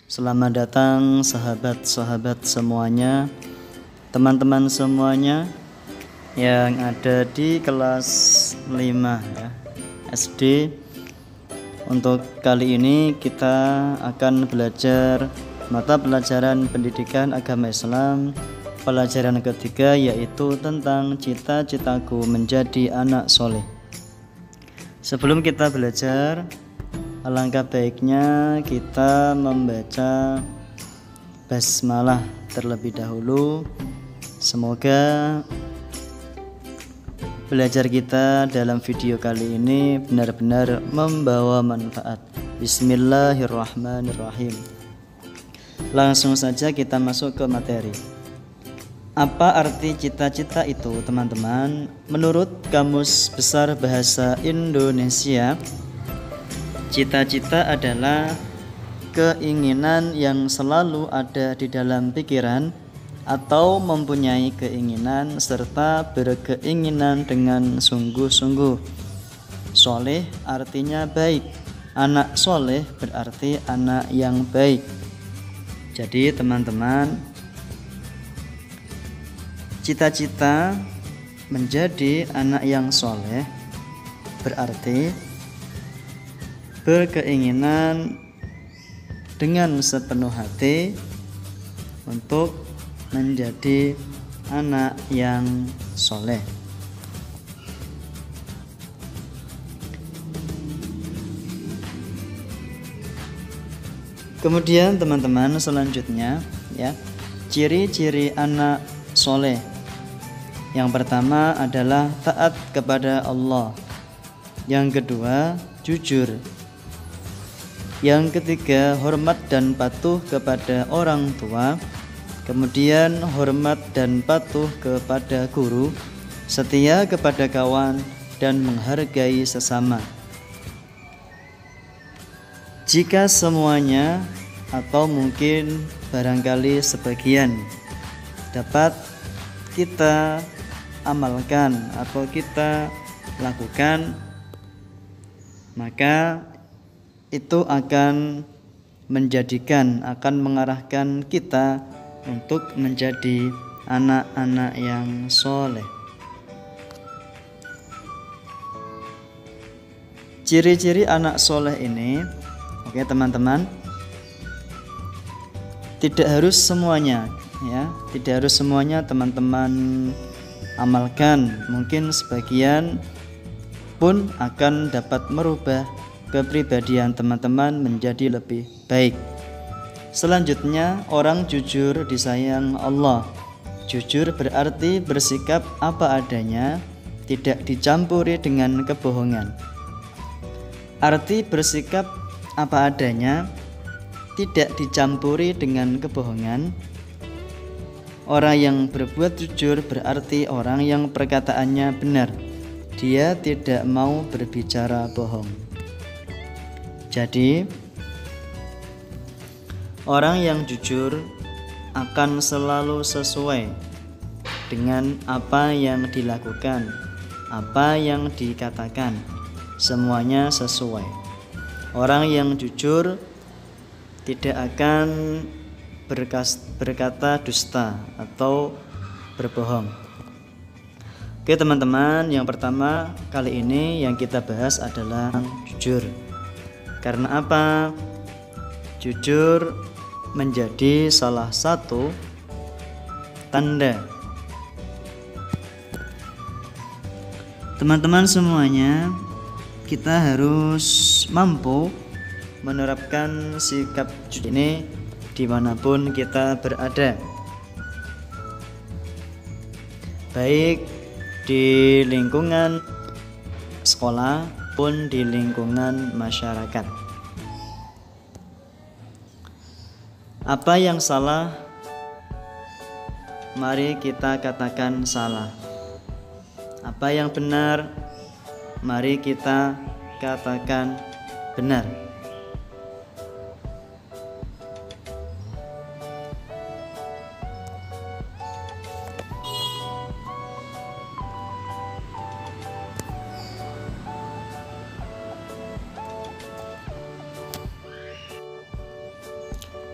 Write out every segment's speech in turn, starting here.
Selamat datang sahabat-sahabat semuanya, teman-teman semuanya yang ada di kelas 5 ya, SD. Untuk kali ini kita akan belajar mata pelajaran pendidikan agama Islam, pelajaran ketiga, yaitu tentang cita-citaku menjadi anak soleh. Sebelum kita belajar, alangkah baiknya kita membaca basmalah terlebih dahulu. Semoga belajar kita dalam video kali ini benar-benar membawa manfaat. Bismillahirrahmanirrahim. Langsung saja kita masuk ke materi. Apa arti cita-cita itu, teman-teman? Menurut Kamus Besar Bahasa Indonesia, cita-cita adalah keinginan yang selalu ada di dalam pikiran atau mempunyai keinginan serta berkeinginan dengan sungguh-sungguh. Soleh artinya baik. Anak soleh berarti anak yang baik. Jadi teman-teman, cita-cita menjadi anak yang soleh berarti berkeinginan dengan sepenuh hati untuk menjadi anak yang soleh. Kemudian teman-teman, selanjutnya ya, ciri-ciri anak soleh. Yang pertama adalah taat kepada Allah. Yang kedua, jujur. Yang ketiga, hormat dan patuh kepada orang tua. Kemudian hormat dan patuh kepada guru, setia kepada kawan, dan menghargai sesama. Jika semuanya atau mungkin barangkali sebagian dapat kita amalkan atau kita lakukan, maka itu akan mengarahkan kita untuk menjadi anak-anak yang soleh. Ciri-ciri anak soleh ini, oke teman-teman, tidak harus semuanya ya, tidak harus semuanya teman-teman amalkan. Mungkin sebagian pun akan dapat merubah kepribadian teman-teman menjadi lebih baik. Selanjutnya, orang jujur disayang Allah. Jujur berarti bersikap apa adanya, tidak dicampuri dengan kebohongan. Arti bersikap apa adanya, tidak dicampuri dengan kebohongan. Orang yang berbuat jujur berarti orang yang perkataannya benar. Dia tidak mau berbicara bohong. Jadi, orang yang jujur akan selalu sesuai dengan apa yang dilakukan, apa yang dikatakan, semuanya sesuai. Orang yang jujur tidak akan berkata dusta atau berbohong. Oke teman-teman, yang pertama kali ini yang kita bahas adalah jujur. Karena apa? Jujur menjadi salah satu tanda. Teman-teman semuanya, kita harus mampu menerapkan sikap jujur ini dimanapun kita berada, baik di lingkungan sekolah pun di lingkungan masyarakat. Apa yang salah, mari kita katakan salah. Apa yang benar, mari kita katakan benar.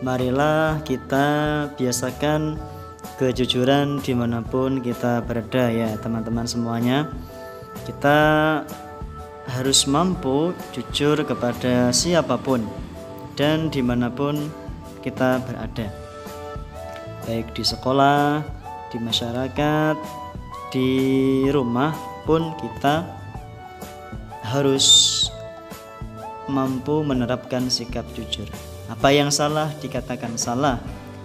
marilah kita biasakan kejujuran dimanapun kita berada ya teman-teman semuanya. Kita harus mampu jujur kepada siapapun dan dimanapun kita berada, baik di sekolah, di masyarakat, di rumah pun kita harus mampu menerapkan sikap jujur. Apa yang salah dikatakan salah,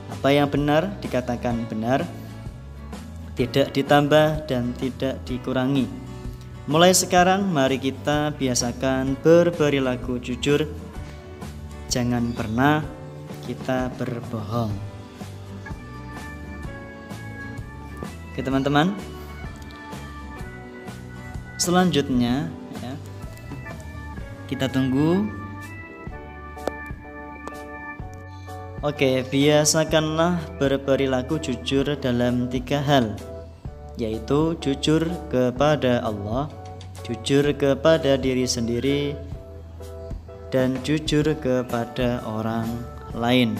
apa yang benar dikatakan benar, tidak ditambah dan tidak dikurangi. Mulai sekarang mari kita biasakan berperilaku jujur. Jangan pernah kita berbohong. Oke teman-teman, selanjutnya ya, kita tunggu. Oke, biasakanlah berperilaku jujur dalam 3 hal, yaitu jujur kepada Allah, jujur kepada diri sendiri, dan jujur kepada orang lain.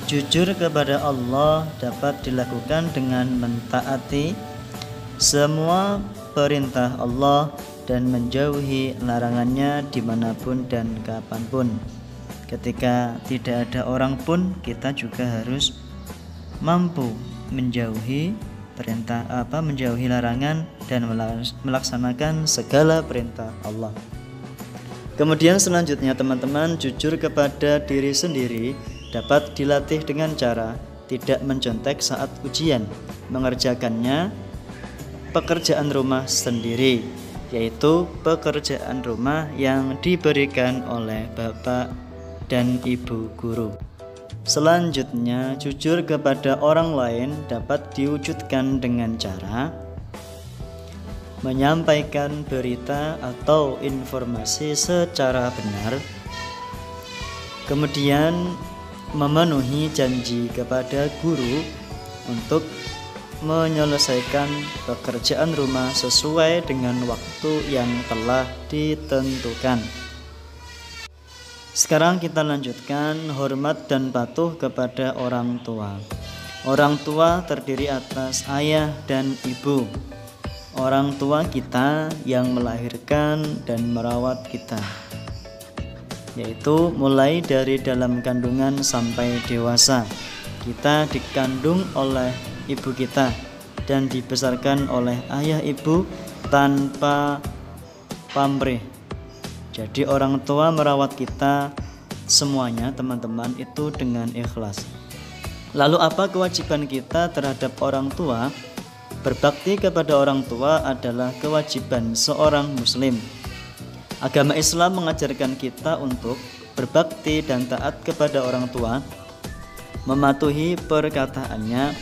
Jujur kepada Allah dapat dilakukan dengan mentaati semua perintah Allah dan menjauhi larangannya dimanapun dan kapanpun. Ketika tidak ada orang pun kita juga harus mampu menjauhi menjauhi larangan dan melaksanakan segala perintah Allah. Kemudian selanjutnya teman-teman, jujur kepada diri sendiri dapat dilatih dengan cara tidak mencontek saat ujian, mengerjakannya pekerjaan rumah sendiri, yaitu pekerjaan rumah yang diberikan oleh Bapak dan Ibu guru. Selanjutnya, jujur kepada orang lain dapat diwujudkan dengan cara menyampaikan berita atau informasi secara benar, kemudian memenuhi janji kepada guru untuk menyelesaikan pekerjaan rumah sesuai dengan waktu yang telah ditentukan. Sekarang kita lanjutkan hormat dan patuh kepada orang tua. Orang tua terdiri atas ayah dan ibu. Orang tua kita yang melahirkan dan merawat kita, yaitu mulai dari dalam kandungan sampai dewasa. Kita dikandung oleh ibu kita dan dibesarkan oleh ayah ibu tanpa pamrih. Jadi orang tua merawat kita semuanya teman-teman itu dengan ikhlas. Lalu apa kewajiban kita terhadap orang tua? Berbakti kepada orang tua adalah kewajiban seorang muslim. Agama Islam mengajarkan kita untuk berbakti dan taat kepada orang tua, mematuhi perkataannya,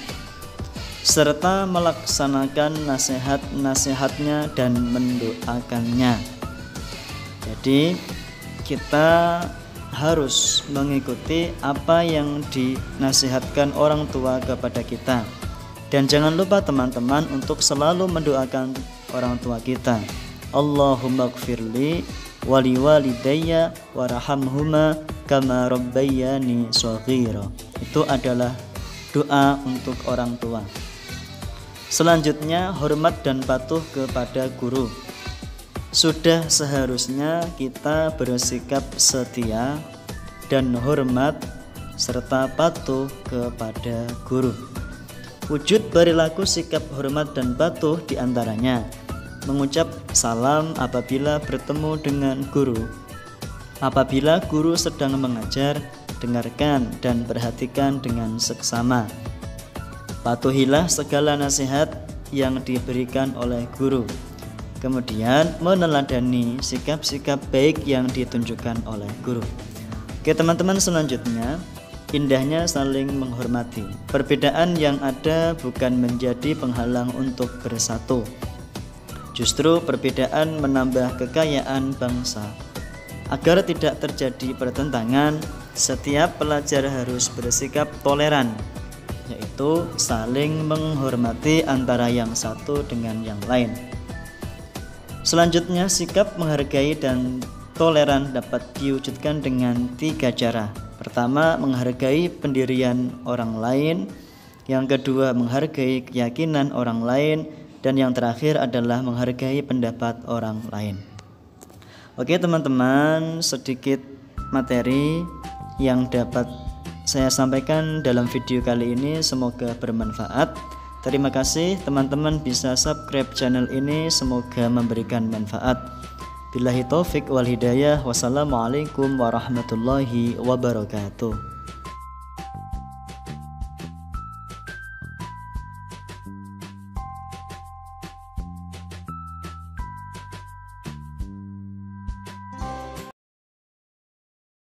serta melaksanakan nasihat-nasihatnya dan mendoakannya. Jadi kita harus mengikuti apa yang dinasihatkan orang tua kepada kita. Dan jangan lupa teman-teman untuk selalu mendoakan orang tua kita. Allahumma gfirli wali walidayya warhamhuma kama rabbayani shaghira. Itu adalah doa untuk orang tua. Selanjutnya, hormat dan patuh kepada guru. Sudah seharusnya kita bersikap setia dan hormat serta patuh kepada guru. Wujud perilaku sikap hormat dan patuh diantaranya mengucap salam apabila bertemu dengan guru. Apabila guru sedang mengajar, dengarkan dan perhatikan dengan seksama. Patuhilah segala nasihat yang diberikan oleh guru. Kemudian meneladani sikap-sikap baik yang ditunjukkan oleh guru. Oke teman-teman, selanjutnya indahnya saling menghormati. Perbedaan yang ada bukan menjadi penghalang untuk bersatu. Justru perbedaan menambah kekayaan bangsa. Agar tidak terjadi pertentangan, setiap pelajar harus bersikap toleran, yaitu saling menghormati antara yang satu dengan yang lain. Selanjutnya, sikap menghargai dan toleran dapat diwujudkan dengan 3 cara. Pertama, menghargai pendirian orang lain. Yang kedua, menghargai keyakinan orang lain. Dan yang terakhir adalah menghargai pendapat orang lain. Oke teman-teman, sedikit materi yang dapat saya sampaikan dalam video kali ini, semoga bermanfaat. Terima kasih teman-teman bisa subscribe channel ini, semoga memberikan manfaat. Billahi taufik wal hidayah. Wassalamualaikum warahmatullahi wabarakatuh.